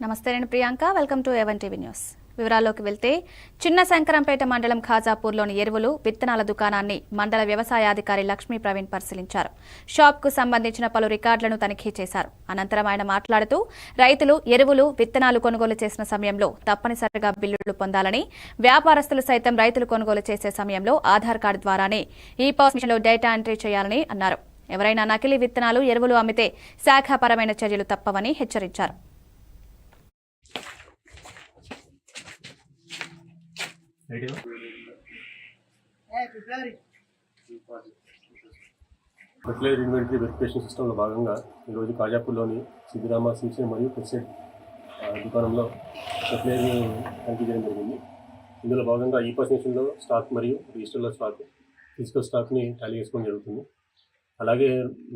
నమస్తే నేను Priyanka welcome to even TV news వివరాల్లోకి వెళ్తే చిన్న శంకరంపేట మండలం ఖాజాపూర్లోని ఎరువులు విత్తనాల దుకాణాన్ని మండల వ్యవసాయాధికారి లక్ష్మీ ప్రవీణ్ పరిశీలించారు. షాప్కు సంబంధించిన పలు రికార్డులను తనిఖీ చేశారు. అనంతరం ఆయన మాట్లాడుతూ రైతులు ఎరువులు విత్తనాలు కొనుగోలు చేసిన సమయంలో తప్పనిసరిగా బిల్లులు పొందాలని, వ్యాపారస్తులు సైతం రైతులు కొనుగోలు చేసే సమయంలో ఆధార్ కార్డు ద్వారానే ఈ పాస్ మిషన్లో డేటా ఎంట్రీ చేయాలని అన్నారు. ఎవరైనా నకిలీ విత్తనాలు ఎరువులు అమ్మితే శాఖాపరమైన చర్యలు తప్పవని హెచ్చరించారు. ఫెర్టిలైజర్ ఇన్వెంటరీ వెరిఫికేషన్ సిస్టంలో భాగంగా ఈరోజు ఖాజాపూర్లోని సిద్ధిరామ సీడ్స్ మరియు పెస్టిసైడ్ దుకాణంలో ఫెర్టిలైజర్ తనిఖీ చేయడం జరిగింది. ఇందులో భాగంగా ఈ పర్సెంటేషన్లో స్టాక్ మరియు రిజిస్టర్లో స్టాక్, ఫిజికల్ స్టాక్ని టాలీ చేసుకోవడం జరుగుతుంది. అలాగే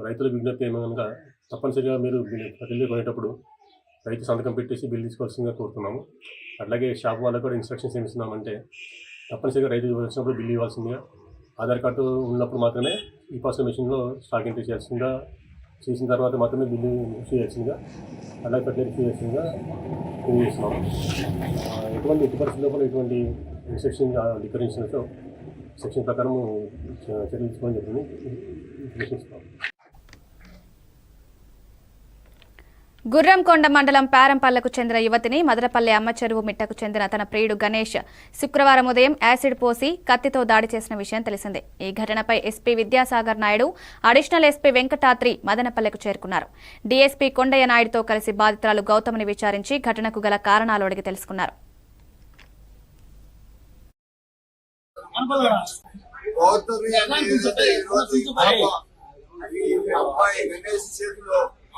రైతుల విజ్ఞప్తి ఏమనగా తప్పనిసరిగా మీరు ఫెర్టిలైజర్ కొనేటప్పుడు రైతు సంతకం పెట్టేసి బిల్ తీసుకోవాల్సిందిగా కోరుతున్నాము. అట్లాగే షాప్ వాళ్ళకు కూడా ఇన్స్ట్రక్షన్స్ ఏమి ఇస్తున్నామంటే తప్పనిసరిగా రైతు వచ్చినప్పుడు బిల్లు ఇవ్వాల్సిందిగా, ఆధార్ కార్డు ఉన్నప్పుడు మాత్రమే ఈ పాస్ మెషిన్లో స్టాక్ ఎంట్రీ చేయాల్సిందిగా, చేసిన తర్వాత మాత్రమే బిల్లు ఇష్యూ చేయాల్సిందిగా, అలాగే ఫెర్టిలైజర్ ఇష్యూ చేయాల్సిందిగా తెలియజేస్తున్నాము. ఎట్టి పరిస్థితుల్లో కూడా ఇటువంటి ఇన్స్ట్రక్షన్ డిక్లరేషన్తో సెక్షన్ ప్రకారం చర్యలు తీసుకోవడం జరుగుతుంది. గుర్రంకొండ మండలం పేరంపల్లకు చెందిన యువతిని మదనపల్లె అమ్మచెరువు మిట్టకు చెందిన తన ప్రియుడు గణేష్ శుక్రవారం ఉదయం యాసిడ్ పోసి కత్తితో దాడి చేసిన విషయం తెలిసిందే. ఈ ఘటనపై SP Vidyasagar Naidu, additional SP Venkatadri మదనపల్లెకు చేరుకున్నారు. డీఎస్పీ కొండయ్య నాయుడుతో కలిసి బాధితురాలు గౌతమ్ని విచారించి ఘటనకు గల కారణాలు అడిగి తెలుసుకున్నారు.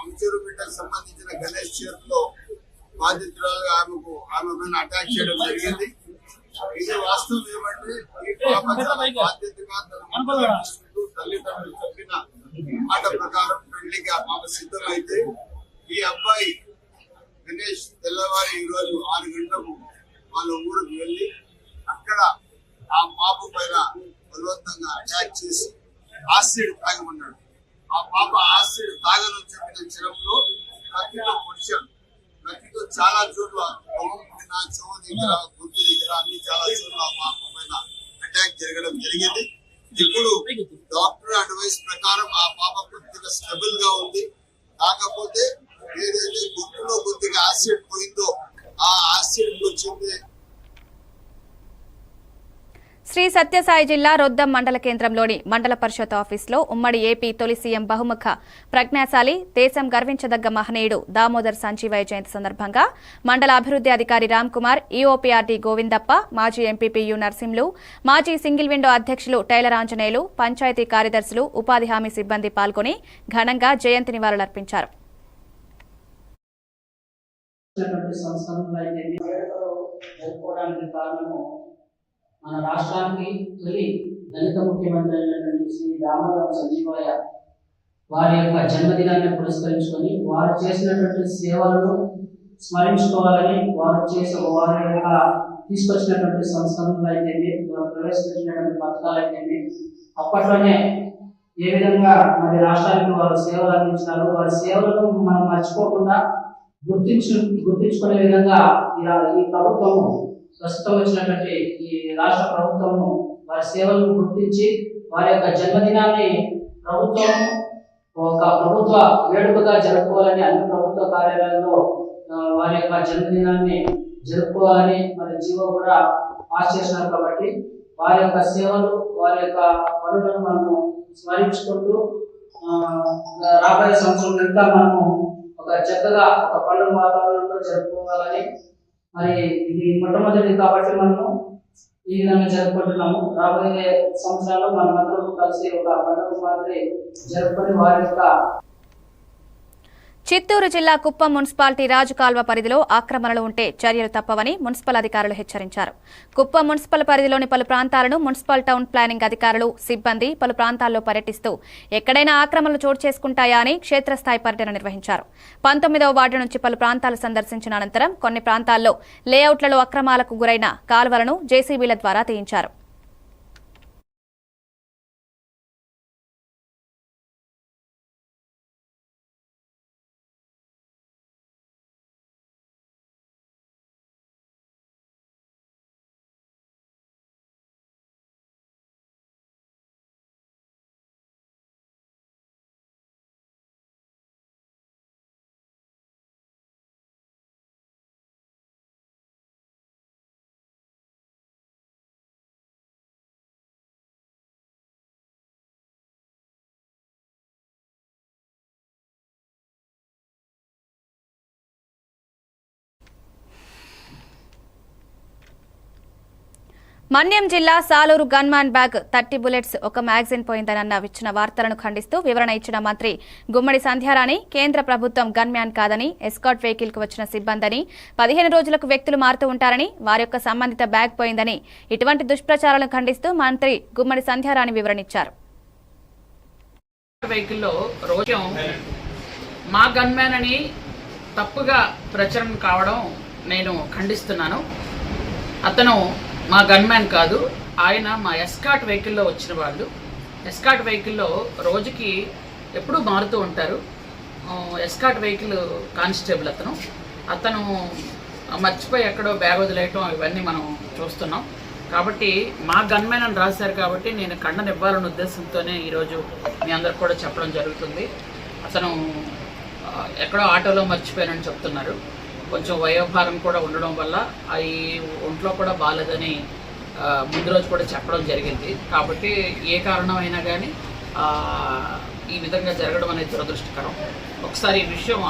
అమ్మచెరువుపేటకు సంబంధించిన గణేష్ చేతిలో బాధితురాలుగా ఆమె పైన అటాక్ చేయడం జరిగింది. ఇది వాస్తవం ఏమంటే బాధ్యతగా తల్లిదండ్రులు చెప్పిన మాట ప్రకారం పెళ్లికి ఆ పాప సిద్ధమైతే ఈ అబ్బాయి గణేష్ తెల్లవారి ఈరోజు 6 గంటలకు వాళ్ళ ఊరికి వెళ్ళి అక్కడ ఆ పాప పైన బలవంతంగా అటాక్ చేసి యాసిడ్ తాగమన్నాడు. ఆ పాప యాసిడ్ తాగని చెప్పిన క్షణంలో కత్తితో పొడిచాడు. కత్తితో చాలా చోట్ల చెవు దగ్గర, గుర్తు దగ్గర అన్ని చాలా చోట్ల ఆ పాప పైన అటాక్ జరగడం జరిగింది. ఇప్పుడు డాక్టర్ అడ్వైస్ ప్రకారం ఆ పాప కొద్దిగా స్టెబుల్ గా ఉంది. కాకపోతే ఏదైతే గుర్తులో కొద్దిగా యాసిడ్ పోయిందో ఆ యాసిడ్ వచ్చింది. శ్రీ సత్యసాయి జిల్లా రొద్దం మండల కేంద్రంలోని మండల పరిషత్ ఆఫీసులో ఉమ్మడి ఏపీ తొలి సీఎం బహుముఖ ప్రజ్ఞాశాలి, దేశం గర్వించదగ్గ మహనీయుడు దామోదర్ సంజీవయ్య జయంతి సందర్భంగా మండల అభివృద్ధి అధికారి రామ్ కుమార్, ఈఓపీఆర్డీ గోవిందప్ప, మాజీ ఎంపీపీ యు నర్సింలు, మాజీ సింగిల్ విండో అధ్యక్షులు టైలర్ ఆంజనేయులు, పంచాయతీ కార్యదర్శులు, ఉపాధి హామీ సిబ్బంది పాల్గొని ఘనంగా జయంతి నివాళులర్పించారు. మన రాష్ట్రానికి తొలి దళిత ముఖ్యమంత్రి అయినటువంటి శ్రీ దామోదర్ సంజీవయ్య వారి యొక్క జన్మదినాన్ని పురస్కరించుకొని వారు చేసినటువంటి సేవలను స్మరించుకోవాలని, వారి యొక్క తీసుకొచ్చినటువంటి సంస్కరణలు అయితేమి, ప్రవేశపెట్టినటువంటి పథకాలు అయితేమి, అప్పట్లోనే ఏ విధంగా మరి రాష్ట్రానికి వారు సేవలు అందించినారు, వారి సేవలను మనం మర్చిపోకుండా గుర్తించుకునే విధంగా ఈ ప్రభుత్వము, ప్రస్తుతం వచ్చినటువంటి ఈ రాష్ట్ర ప్రభుత్వము వారి సేవలను గుర్తించి వారి యొక్క జన్మదినాన్ని ప్రభుత్వం ఒక ప్రభుత్వ వేడుకగా జరుపుకోవాలని, అన్ని ప్రభుత్వ కార్యాలయాల్లో వారి యొక్క జన్మదినాన్ని జరుపుకోవాలని మరి జీవో కూడా పాస్ చేసినారు. కాబట్టి వారి యొక్క సేవలు, వారి యొక్క పనులను మనము స్మరించుకుంటూ రాబోయే సంవత్సరం ఇంకా మనము ఒక చక్కగా ఒక పండుగ వాతావరణంలో జరుపుకోవాలని, మరి ఇది మొట్టమొదటి కాబట్టి మనము ఈ విధంగా జరుపుకుంటున్నాము. రాబోయే సంవత్సరాల్లో మనమందరం కలిసి ఒక పండుగ మాదిరి జరుపుకొని వారి యొక్క చిత్తూరు జిల్లా కుప్పం మున్సిపాలిటీ రాజుకాల్వ పరిధిలో ఆక్రమణలు ఉంటే చర్యలు తప్పవని మున్సిపల్ అధికారులు హెచ్చరించారు. కుప్పం మున్సిపల్ పరిధిలోని పలు ప్రాంతాలను మున్సిపల్ టౌన్ ప్లానింగ్ అధికారులు, సిబ్బంది పలు ప్రాంతాల్లో పర్యటిస్తూ ఎక్కడైనా ఆక్రమణలు చోటు చేసుకుంటాయా అని క్షేత్రస్థాయి పర్యటన నిర్వహించారు. 19వ వార్డు నుంచి పలు ప్రాంతాలు సందర్శించిన అనంతరం కొన్ని ప్రాంతాల్లో లేఅవుట్లలో అక్రమాలకు గురైన కాల్వలను జేసీబీల ద్వారా తీయించారు. మన్యం జిల్లా సాలూరు గన్మ్యాన్ బ్యాగ్ 30 బుల్లెట్స్ ఒక మ్యాగజైన్ పోయిందనన్న ఇచ్చిన వార్తలను ఖండిస్తూ వివరణ ఇచ్చిన మంత్రి గుమ్మడి సంధ్యారాణి కేంద్ర ప్రభుత్వం గన్మ్యాన్ కాదని ఎస్కాట్ వెహికల్ కు వచ్చిన సిబ్బందని 15 రోజులకు వ్యక్తులు మారుతూ ఉంటారని వారి యొక్క సంబంధిత బ్యాగ్ పోయిందని ఇటువంటి దుష్ప్రచారాలను ఖండిస్తూ మంత్రి గుమ్మడి సంధ్యారాణి వివరణ ఇచ్చారు. వెహికల్లో రోజు మా గన్మ్యాన్ అని తప్పుగా ప్రచారం కావడం నేను ఖండిస్తున్నాను. అతను మా గన్మ్యాన్ కాదు, ఆయన మా ఎస్కాట్ వెహికల్లో వచ్చిన వాళ్ళు. ఎస్కాట్ వెహికల్లో రోజుకి ఎప్పుడూ మారుతూ ఉంటారు. ఎస్కాట్ వెహికల్ కానిస్టేబుల్ అతను మర్చిపోయి ఎక్కడో బ్యాగ్ వదిలేయటం ఇవన్నీ మనం చూస్తున్నాం. కాబట్టి మా గన్మ్యాన్ అని రాశారు కాబట్టి నేను ఖండనివ్వాలనే ఉద్దేశంతోనే ఈరోజు మీ అందరికి కూడా చెప్పడం జరుగుతుంది. అతను ఎక్కడో ఆటోలో మర్చిపోయానని చెప్తున్నారు. కొంచెం వయోభారం కూడా ఉండడం వల్ల అవి ఒంట్లో కూడా బాగాలేదని ముందు రోజు కూడా చెప్పడం జరిగింది. కాబట్టి ఏ కారణమైనా కానీ ఈ విధంగా జరగడం అనేది దురదృష్టకరం. ఒకసారి ఈ విషయం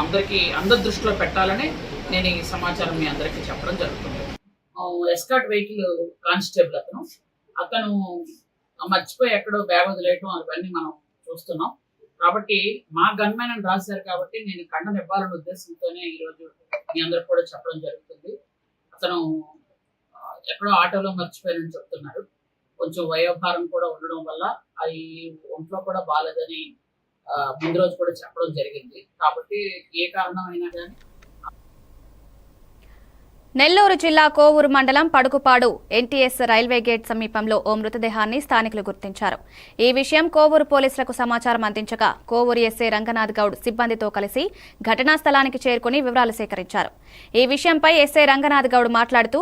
అందరి దృష్టిలో పెట్టాలని నేను ఈ సమాచారం మీ అందరికీ చెప్పడం జరుగుతుంది. ఎస్కాట్ వెహికల్ కానిస్టేబుల్ అతను మర్చిపోయి ఎక్కడో బ్యాగ్ వదిలేయటం అవన్నీ మనం చూస్తున్నాం. కాబట్టి మా గన్మ్యాన్ అని రాశారు కాబట్టి నేను ఖండనివ్వాలనే ఉద్దేశంతోనే ఈరోజు మీ అందరికి కూడా చెప్పడం జరుగుతుంది. అతను ఎక్కడో ఆటోలో మర్చిపోయానని చెప్తున్నారు. కొంచెం వయోభారం కూడా ఉండడం వల్ల అవి ఒంట్లో కూడా బాగాలేదని ముందు రోజు కూడా చెప్పడం జరిగింది. కాబట్టి ఏ కారణమైనా కానీ నెల్లూరు జిల్లా కోవూరు మండలం పడుకుపాడు ఎన్టీఎస్ రైల్వే గేట్ సమీపంలో ఓ మృతదేహాన్ని స్థానికులు గుర్తించారు. ఈ విషయం కోవూరు పోలీసులకు సమాచారం అందించగా కోవూరు ఎస్ఐ రంగనాథ్ గౌడ్ సిబ్బందితో కలిసి ఘటనా స్థలానికి చేరుకుని వివరాలు సేకరించారు. ఈ విషయంపై ఎస్ఐ రంగనాథ్ గౌడ్ మాట్లాడుతూ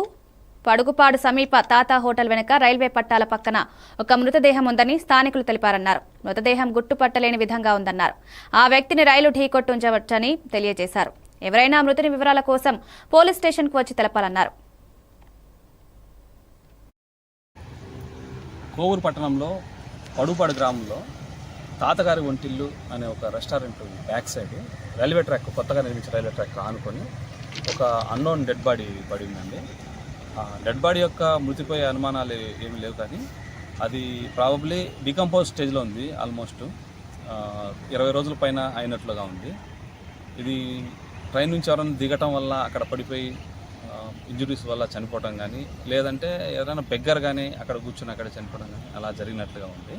పడుగుపాడు సమీప తాతా హోటల్ వెనుక రైల్వే పట్టాల పక్కన ఒక మృతదేహం ఉందని స్థానికులు తెలిపారన్నారు. మృతదేహం గుర్తుపట్టలేని విధంగా ఉందన్నారు. ఆ వ్యక్తిని రైలు ఢీకొట్టుంచవచ్చని తెలియజేశారు. ఎవరైనా మృతుని వివరాల కోసం పోలీస్ స్టేషన్కు వచ్చి తెలపాలన్నారు. కోవూరు పట్టణంలో పడుపాడు గ్రామంలో తాతగారి వంటిల్లు అనే ఒక restaurant back side railway track కొత్తగా నిర్మించిన రైల్వే ట్రాక్ ఆనుకొని ఒక అన్నోన్ డెడ్ బాడీ పడి ఉందండి. ఆ డెడ్ బాడీ యొక్క మృతిపోయే అనుమానాలు ఏమీ లేవు, కానీ అది ప్రాబబ్లీ డికంపోజ్ స్టేజ్లో ఉంది. ఆల్మోస్ట్ 20 రోజుల పైన అయినట్లుగా ఉంది. ఇది ట్రైన్ నుంచి ఎవరైనా దిగటం వల్ల అక్కడ పడిపోయి ఇంజురీస్ వల్ల చనిపోవడం కానీ, లేదంటే ఎవరైనా బెగ్గర్ కానీ అక్కడ కూర్చొని అక్కడ చనిపోవడం కానీ అలా జరిగినట్లుగా ఉంది.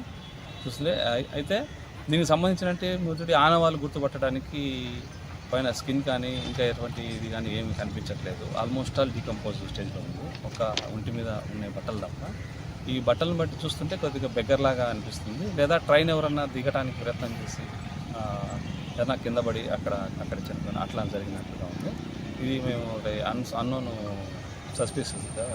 చూసలే అయితే దీనికి సంబంధించినట్టు మృతుడి ఆనవాళ్ళు గుర్తుపట్టడానికి పైన స్కిన్ కానీ ఇంకా ఎటువంటి ఇది కానీ ఏమీ కనిపించట్లేదు. ఆల్మోస్ట్ ఆల్ డీకంపోజ్ స్టేజ్లో ఉంది. ఒక ఒంటి మీద ఉన్న బట్టలు తప్ప. ఈ బట్టలను బట్టి చూస్తుంటే కొద్దిగా బెగ్గర్ లాగా అనిపిస్తుంది. లేదా ట్రైన్ ఎవరన్నా దిగడానికి ప్రయత్నం చేసి ఏదైనా కింద పడి అక్కడ చనిపోయిన అట్లా జరిగినట్లుగా ఉంది. ఇది మేము అన్నోన్ సస్పిషియస్గా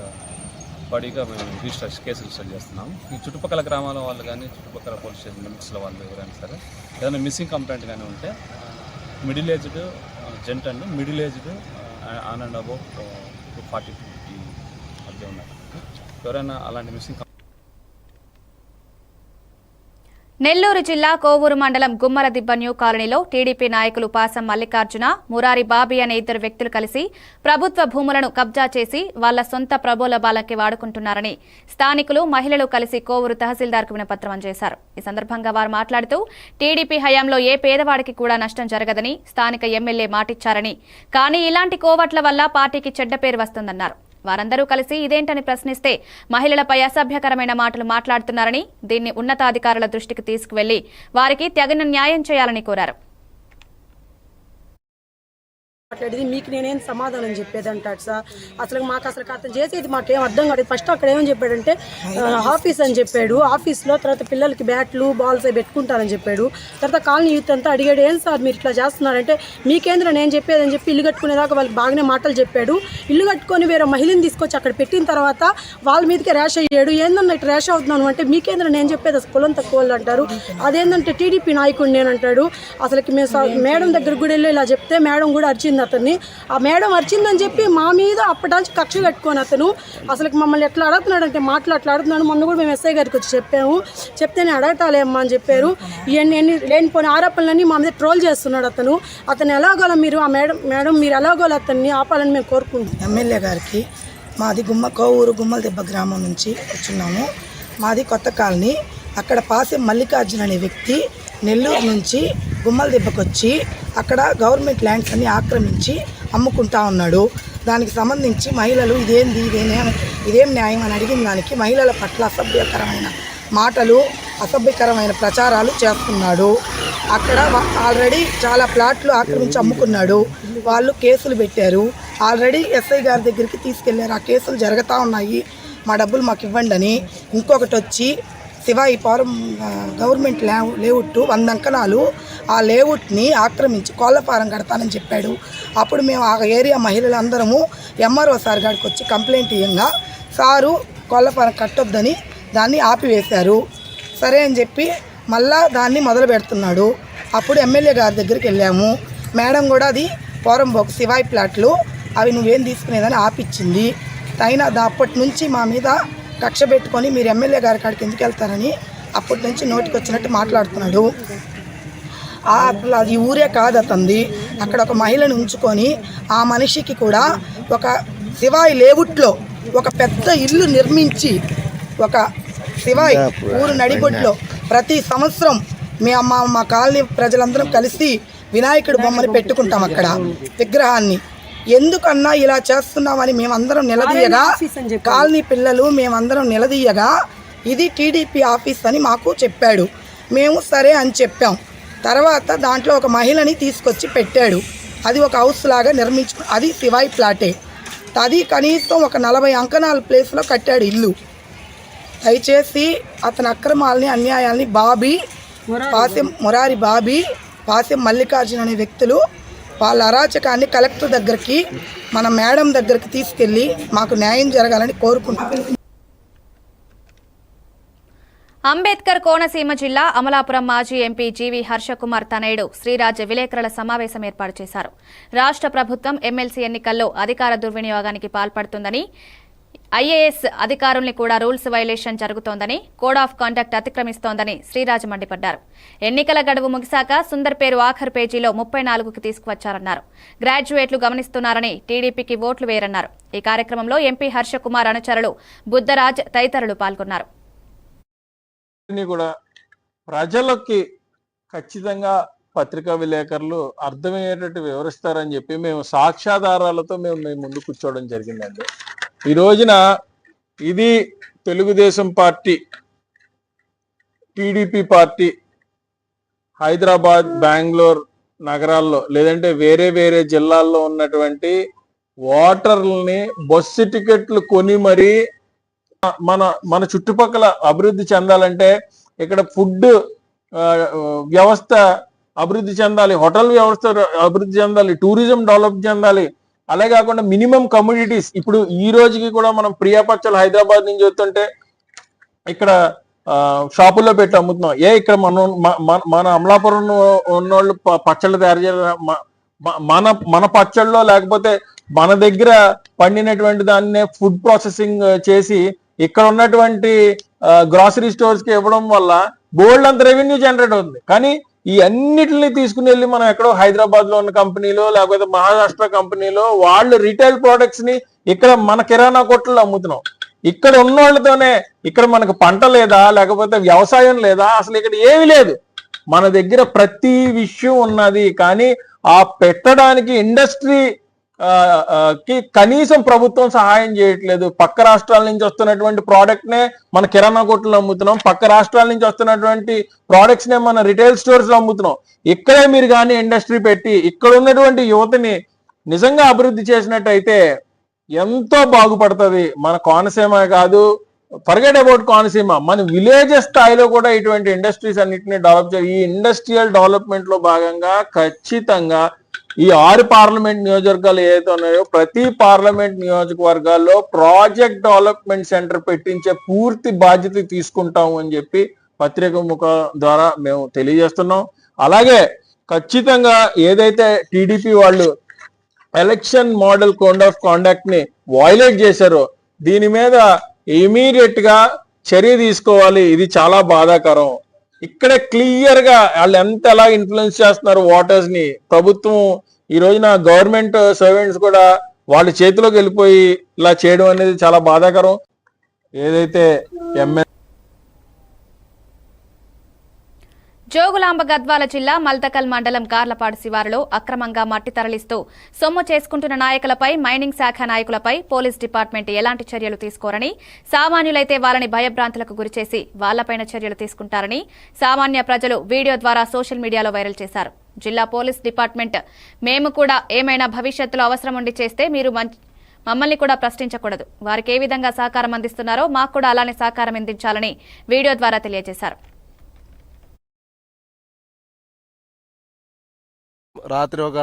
బాడీగా మేము కేసు రిజిస్టర్ చేస్తున్నాం. ఈ చుట్టుపక్కల గ్రామాల వాళ్ళు కానీ చుట్టుపక్కల పోలీస్ స్టేషన్ లిమిట్స్ల వాళ్ళు ఎవరైనా సరే ఏదైనా మిస్సింగ్ కంప్లైంట్ కానీ ఉంటే మిడిల్ ఏజ్డ్ జెంట్ అండి, middle aged on and above 42 మధ్య ఉన్నారు. ఎవరైనా అలాంటి మిస్సింగ్ నెల్లూరు జిల్లా కోవూరు మండలం గుమ్మలదిబ్బ న్యూ కాలనీలో టీడీపీ నాయకులు పాసం మల్లికార్జున, మురారి బాబీ అనే ఇద్దరు వ్యక్తులు కలిసి ప్రభుత్వ భూములను కబ్జా చేసి వాళ్ల సొంత ప్రబోలబాలకి వాడుకుంటున్నారని స్థానికులు, మహిళలు కలిసి కోవూరు తహసీల్దార్కు వినపత్రం అందజేశారు. ఈ సందర్భంగా వారు మాట్లాడుతూ టీడీపీ హయాంలో ఏ పేదవాడికి కూడా నష్టం జరగదని స్థానిక ఎమ్మెల్యే మాటిచ్చారని, కానీ ఇలాంటి కోవట్ల వల్ల పార్టీకి చెడ్డ పేరు వస్తుందన్నారు. వారందరూ కలిసి ఇదేంటని ప్రశ్నిస్తే మహిళలపై అసభ్యకరమైన మాటలు మాట్లాడుతున్నారని, దీన్ని ఉన్నతాధికారుల దృష్టికి తీసుకువెళ్లి వారికి తగిన న్యాయం చేయాలని కోరారు. మాట్లాడేది మీకు నేనేం సమాధానం చెప్పేది అంటాడు సార్. అసలు మాకు అతను చేసేది మాకేం అర్థం కాదు. ఫస్ట్ అక్కడ ఏమని చెప్పాడంటే ఆఫీస్ అని చెప్పాడు. ఆఫీస్లో తర్వాత పిల్లలకి బ్యాట్లు బాల్స్ అవి పెట్టుకుంటారని చెప్పాడు. తర్వాత కాలనీ యూత్ అంతా అడిగాడు, ఏం సార్ మీరు ఇట్లా చేస్తున్నారంటే మీకేంద్ర నేను చెప్పేదని చెప్పి ఇల్లు కట్టుకునేదాకా వాళ్ళకి బాగానే మాటలు చెప్పాడు. ఇల్లు కట్టుకొని వేరే మహిళని తీసుకొచ్చి అక్కడ పెట్టిన తర్వాత వాళ్ళ మీదకే ర్యాష్ అయ్యాడు. ఏందన్నా ఇట్లా ర్యాష్ అవుతున్నాను అంటే మీకేంద్ర నేను చెప్పేది అసలు కులం తక్కువ వాళ్ళు అంటారు. అదేంటంటే టీడీపీ నాయకుడు నేను అంటాడు. అసలుకి మేము మేడం దగ్గర కూడా వెళ్ళి ఇలా చెప్తే మేడం కూడా అరిచింది అతన్ని. ఆ మేడం అరిచిందని చెప్పి మా మీద అప్పటి కక్ష కట్టుకొని అతను అసలు మమ్మల్ని ఎట్లా అడుగుతున్నాడంటే మాటలు అట్లా అడుగుతున్నాడు. మొన్న కూడా మేము ఎస్ఐ గారికి వచ్చి చెప్పాము. చెప్తేనే అడగటాలేమ్మా అని చెప్పారు. ఇవన్నీ లేనిపోయిన ఆరోపణలన్నీ మా మీద ట్రోల్ చేస్తున్నాడు అతను ఎలాగోలా మీరు ఆ మేడం మీరు ఎలాగోలా అతన్ని ఆపాలని మేము కోరుకుంటున్నాం. ఎమ్మెల్యే గారికి మాది కోవూరు గుమ్మల దెబ్బ గ్రామం నుంచి వచ్చున్నాము. మాది కొత్త కాలనీ. అక్కడ పాసెం మల్లికార్జున అనే వ్యక్తి నెల్లూరు నుంచి గుమ్మల దెబ్బకు వచ్చి అక్కడ గవర్నమెంట్ ల్యాండ్స్ అన్ని ఆక్రమించి అమ్ముకుంటా ఉన్నాడు. దానికి సంబంధించి మహిళలు ఇదేం న్యాయం అని అడిగిన దానికి మహిళల పట్ల అసభ్యకరమైన మాటలు, అసభ్యకరమైన ప్రచారాలు చేస్తున్నాడు. అక్కడ ఆల్రెడీ చాలా ప్లాట్లు ఆక్రమించి అమ్ముకున్నాడు. వాళ్ళు కేసులు పెట్టారు. ఆల్రెడీ ఎస్ఐ గారి దగ్గరికి తీసుకెళ్లారు. ఆ కేసులు జరుగుతూ ఉన్నాయి, మా డబ్బులు మాకు ఇవ్వండి అని. ఇంకొకటి వచ్చి శివాయిపురం గవర్నమెంట్ లేఅవుట్ 100 అంకణాలు, ఆ లేఅవుట్ని ఆక్రమించి కోళ్ల ఫారం కడతానని చెప్పాడు. అప్పుడు మేము ఆ ఏరియా మహిళలందరము ఎంఆర్ఓ సార్ గారికి వచ్చి కంప్లైంట్ ఇయ్యంగా సారు కోళ్ల ఫారం కట్టొద్దని దాన్ని ఆపివేశారు. సరే అని చెప్పి మళ్ళా దాన్ని మొదలు పెడుతున్నాడు. అప్పుడు ఎమ్మెల్యే గారి దగ్గరికి వెళ్ళాము. మేడం కూడా అది పోరంబోకు శివాయి ప్లాట్లు, అవి నువ్వేం తీసుకునేదని ఆపిచ్చింది. అయినా అప్పటి నుంచి మా మీద కక్ష పెట్టుకొని మీరు ఎమ్మెల్యే గారి కాడికి ఎందుకు వెళ్తారని అప్పటి నుంచి నోటికి వచ్చినట్టు మాట్లాడుతున్నాడు. అది ఊరే కాదు అతంది. అక్కడ ఒక మహిళను ఉంచుకొని ఆ మనిషికి కూడా ఒక శివాయి లేఅవుట్లో ఒక పెద్ద ఇల్లు నిర్మించి, ఒక శివాయి ఊరు నడిబొడ్లో ప్రతి సంవత్సరం మా కాలనీ ప్రజలందరం కలిసి వినాయకుడి బొమ్మని పెట్టుకుంటాం అక్కడ విగ్రహాన్ని. ఎందుకన్నా ఇలా చేస్తున్నామని మేమందరం నిలదీయగా, కాలనీ పిల్లలు మేమందరం నిలదీయగా ఇది టీడీపీ ఆఫీస్ అని మాకు చెప్పాడు. మేము సరే అని చెప్పాం. తర్వాత దాంట్లో ఒక మహిళని తీసుకొచ్చి పెట్టాడు. అది ఒక హౌస్ లాగా అది శివాయి ప్లాటే. అది కనీసం ఒక 40 అంకణాల ప్లేస్లో కట్టాడు ఇల్లు. దయచేసి అతని అక్రమాలని, అన్యాయాల్ని మురారి బాబీ, పాసెం మల్లికార్జున అనే వ్యక్తులు వాళ్ళ అరాచకాన్ని కలెక్టర్ దగ్గరికి, మన మేడం దగ్గరికి తీసుకెళ్ళి మాకు న్యాయం జరగాలని కోరుకుంటున్నాం. అంబేద్కర్ కోనసీమ జిల్లా అమలాపురం మాజీ ఎంపీ జీవి హర్షకుమార్ తనయుడు శ్రీరాజ్ విలేకరుల సమావేశం ఏర్పాటు చేశారు. రాష్ట్ర ప్రభుత్వం ఎమ్మెల్సీ ఎన్నికల్లో అధికార దుర్వినియోగానికి పాల్పడుతుందని, ఐఏఎస్ అధికారుల్ని కూడా రూల్స్ వైలేషన్ జరుగుతోందని, కోడ్ ఆఫ్ కాండక్ట్ అతిక్రమిస్తోందని శ్రీరాజ్ మండిపడ్డారు. ఎన్నికల గడువు ముగిశాక సుందర్ పేరు ఆఖరు పేజీలో 34కు తీసుకువచ్చారన్నారు. గ్రాడ్యుయేట్లు గమనిస్తున్నారని, టీడీపీకి ఓట్లు వేయరన్నారు. ఈ కార్యక్రమంలో ఎంపీ హర్షకుమార్ అనుచరులు బుద్ధరాజ్ తదితరులు పాల్గొన్నారు. కూడా ప్రజలకి ఖచ్చితంగా పత్రికా విలేకరులు అర్థమయ్యేటట్టు వివరిస్తారని చెప్పి మేము సాక్ష్యాధారాలతో మేము ముందు కూర్చోవడం జరిగిందండి. ఈ రోజున ఇది Telugu Desam party, TDP party Hyderabad, Bengaluru నగరాల్లో లేదంటే వేరే వేరే జిల్లాల్లో ఉన్నటువంటి ఓటర్లని బస్సు టికెట్లు కొని మరీ మన చుట్టుపక్కల అభివృద్ధి చెందాలంటే ఇక్కడ ఫుడ్ వ్యవస్థ అభివృద్ధి చెందాలి, హోటల్ వ్యవస్థ అభివృద్ధి చెందాలి, టూరిజం డెవలప్ చెందాలి. అలాగే కాకుండా మినిమం కమ్యూనిటీస్, ఇప్పుడు ఈ రోజుకి కూడా మనం ప్రియాపచ్చలు హైదరాబాద్ నుంచి వస్తుంటే ఇక్కడ షాపుల్లో పెట్టి అమ్ముతున్నాం. ఇక్కడ మన అమలాపురం ఉన్నోళ్ళు పచ్చళ్ళు తయారు చేయడం, మన పచ్చళ్ళలో లేకపోతే మన దగ్గర పండినటువంటి దాన్నే ఫుడ్ ప్రాసెసింగ్ చేసి ఇక్కడ ఉన్నటువంటి గ్రాసరీ స్టోర్స్ కి ఇవ్వడం వల్ల బోల్డ్ అంత రెవెన్యూ జనరేట్ అవుతుంది. కానీ ఈ అన్నిటిని తీసుకుని వెళ్ళి మనం ఎక్కడో హైదరాబాద్ లో ఉన్న కంపెనీలో లేకపోతే మహారాష్ట్ర కంపెనీలో వాళ్ళు రీటైల్ ప్రొడక్ట్స్ ని ఇక్కడ మన కిరాణా కొట్లు అమ్ముతున్నాం. ఇక్కడ ఉన్న వాళ్ళతోనే ఇక్కడ మనకు పంట లేదా, లేకపోతే వ్యవసాయం లేదా, అసలు ఇక్కడ ఏమీ లేదు. మన దగ్గర ప్రతి విషయం ఉన్నది. కానీ ఆ పెట్టడానికి ఇండస్ట్రీ కి కనీసం ప్రభుత్వం సహాయం చేయట్లేదు. పక్క రాష్ట్రాల నుంచి వస్తున్నటువంటి ప్రోడక్ట్ నే మన కిరాణా కొట్లు అమ్ముతున్నాం, పక్క రాష్ట్రాల నుంచి వస్తున్నటువంటి ప్రోడక్ట్స్ నే మన రిటైల్ స్టోర్స్ లో అమ్ముతున్నాం. ఇక్కడే మీరు కానీ ఇండస్ట్రీ పెట్టి ఇక్కడ ఉన్నటువంటి యువతని నిజంగా అభివృద్ధి చేసినట్టయితే ఎంతో బాగుపడుతుంది. మన కోనసీమ కాదు, ఫర్గెట్ అబౌట్ కోనసీమ, మన విలేజెస్ స్థాయిలో కూడా ఇటువంటి ఇండస్ట్రీస్ అన్నింటినీ డెవలప్ చేయాలి. ఈ ఇండస్ట్రియల్ డెవలప్మెంట్ లో భాగంగా ఖచ్చితంగా ఈ 6 పార్లమెంట్ నియోజకవర్గాలు ఏదైతే ఉన్నాయో ప్రతి పార్లమెంట్ నియోజకవర్గాల్లో ప్రాజెక్ట్ డెవలప్మెంట్ సెంటర్ పెట్టించే పూర్తి బాధ్యత తీసుకుంటాము అని చెప్పి పత్రిక ముఖం ద్వారా మేము తెలియజేస్తున్నాం. అలాగే ఖచ్చితంగా ఏదైతే టీడీపీ వాళ్ళు election model code of conduct ని వయలేట్ చేశారో దీని మీద ఇమీడియట్ గా చర్య తీసుకోవాలి. ఇది చాలా బాధాకరం. ఇక్కడ క్లియర్ గా వాళ్ళు ఎలా ఇన్ఫ్లుయెన్స్ చేస్తున్నారు ఓటర్స్ ని. ప్రభుత్వం ఈ రోజున గవర్నమెంట్ సర్వెంట్స్ కూడా వాళ్ళ చేతిలోకి వెళ్ళిపోయి ఇలా చేయడం అనేది చాలా బాధాకరం. ఏదైతే జోగులాంబ గద్వాల జిల్లా మల్దకల్ మండలం గార్లపాడు శివారులో అక్రమంగా మట్టి తరలిస్తూ సొమ్ము చేసుకుంటున్న నాయకులపై, మైనింగ్ శాఖ నాయకులపై పోలీస్ డిపార్ట్మెంట్ ఎలాంటి చర్యలు తీసుకోరని, సామాన్యులైతే వాళ్ళని భయభ్రాంతులకు గురిచేసి వాళ్లపైన చర్యలు తీసుకుంటారని సామాన్య ప్రజలు వీడియో ద్వారా సోషల్ మీడియాలో వైరల్ చేశారు. జిల్లా పోలీస్ డిపార్ట్మెంట్ మేము కూడా ఏమైనా భవిష్యత్తులో అవసరం ఉండి చేస్తే మీరు మమ్మల్ని కూడా ప్రశ్నించకూడదు, వారికి ఏ విధంగా సహకారం అందిస్తున్నారో మాకు కూడా అలానే సహకారం అందించాలని వీడియో ద్వారా తెలియజేశారు. రాత్రి ఒక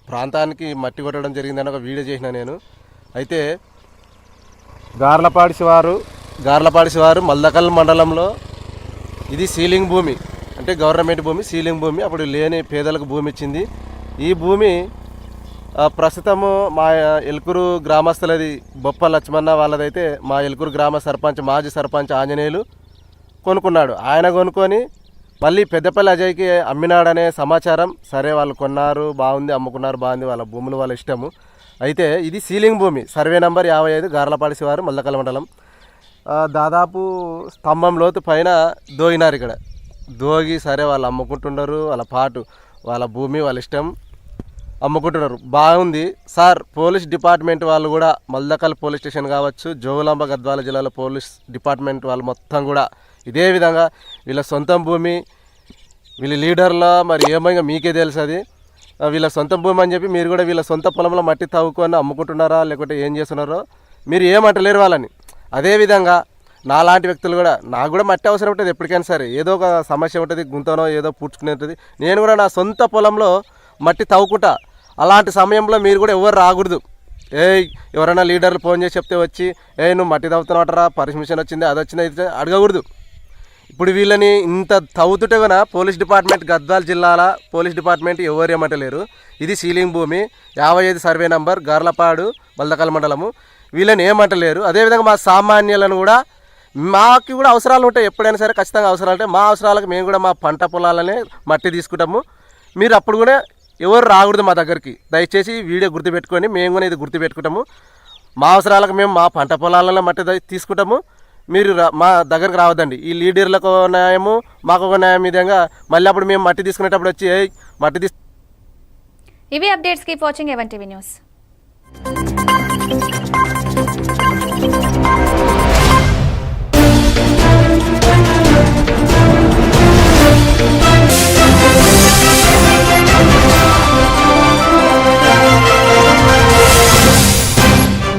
ప్రాంతానికి మట్టి కొట్టడం జరిగిందని ఒక వీడియో చేసిన నేను. అయితే గార్లపాడి శివారు మల్దకల్ మండలంలో ఇది సీలింగ్ భూమి, అంటే గవర్నమెంట్ భూమి, సీలింగ్ భూమి. అప్పుడు లేని పేదలకు భూమి ఇచ్చింది. ఈ భూమి ప్రస్తుతము మా ఎల్కూరు గ్రామస్తులది బొప్ప లక్ష్మణ వాళ్ళదైతే మా ఎల్కూరు గ్రామ సర్పంచ్, మాజీ సర్పంచ్ ఆంజనేయులు కొనుక్కున్నాడు. ఆయన కొనుక్కొని మళ్ళీ పెద్దపల్లి అజయ్కి అమ్మినాడనే సమాచారం. సరే, వాళ్ళు కొన్నారు, బాగుంది, అమ్ముకున్నారు, బాగుంది, వాళ్ళ భూములు వాళ్ళ ఇష్టము. అయితే ఇది సీలింగ్ భూమి, సర్వే నంబర్ 55, గార్లపాడి శివారు, మల్దకల్ మండలం. దాదాపు స్తంభం లోతు పైన దోగినారు. ఇక్కడ దోగి సరే వాళ్ళు అమ్ముకుంటున్నారు, వాళ్ళ పాటు వాళ్ళ భూమి వాళ్ళ ఇష్టం అమ్ముకుంటున్నారు, బాగుంది సార్. పోలీస్ డిపార్ట్మెంట్ వాళ్ళు కూడా, మల్దకల్ పోలీస్ స్టేషన్ కావచ్చు, జోగులాంబ గద్వాల జిల్లాలో పోలీస్ డిపార్ట్మెంట్ వాళ్ళు మొత్తం కూడా ఇదే విధంగా వీళ్ళ సొంతం భూమి, వీళ్ళ లీడర్లో మరి ఏమైనా మీకే తెలుసు. అది వీళ్ళ సొంత భూమి అని చెప్పి మీరు కూడా వీళ్ళ సొంత పొలంలో మట్టి తవ్వుకొని అమ్ముకుంటున్నారా లేకపోతే ఏం చేస్తున్నారో మీరు ఏమంటలేరు వాళ్ళని. అదేవిధంగా నాలాంటి వ్యక్తులు కూడా, నాకు కూడా మట్టి అవసరం ఉంటుంది ఎప్పటికైనా సరే, ఏదో ఒక సమస్య ఉంటుంది, గుంతనో ఏదో పూడ్చుకునే ఉంటుంది. నేను కూడా నా సొంత పొలంలో మట్టి తవ్వుకుంటా. అలాంటి సమయంలో మీరు కూడా ఎవరు రాకూడదు. ఎవరైనా లీడర్లు ఫోన్ చేసి చెప్తే వచ్చి నువ్వు మట్టి తవ్వుతున్నావటరా, పర్మిషన్ వచ్చింది, అది వచ్చింది, ఇది అడగకూడదు. ఇప్పుడు వీళ్ళని ఇంత తవ్వుతుంటే కూడా పోలీస్ డిపార్ట్మెంట్, గద్వాల జిల్లాల పోలీస్ డిపార్ట్మెంట్ ఎవరు ఏమంటలేరు. ఇది సీలింగ్ భూమి, 55 సర్వే నంబర్, గార్లపాడు, మల్దకల్ మండలము. వీళ్ళని ఏమంటలేరు. అదేవిధంగా మా సామాన్యులను కూడా, మాకు కూడా అవసరాలు ఉంటాయి, ఎప్పుడైనా సరే ఖచ్చితంగా అవసరాలు ఉంటాయి. మా అవసరాలకు మేము కూడా మా పంట పొలాలనే మట్టి తీసుకుంటాము. మీరు అప్పుడు కూడా ఎవరు రాకూడదు మా దగ్గరికి. దయచేసి వీడియో గుర్తుపెట్టుకొని మేము కూడా ఇది గుర్తుపెట్టుకుంటాము. మా అవసరాలకు మేము మా పంట పొలాలలో మట్టి తీసుకుంటాము. మీరు మా దగ్గరకు రావద్దండి. ఈ లీడర్లకు న్యాయము, మాకు ఒక న్యాయం విధంగా మళ్ళీ అప్పుడు మేము మట్టి తీసుకునేటప్పుడు వచ్చి మట్టి ఇవి updates. Keep watching AVN TV news.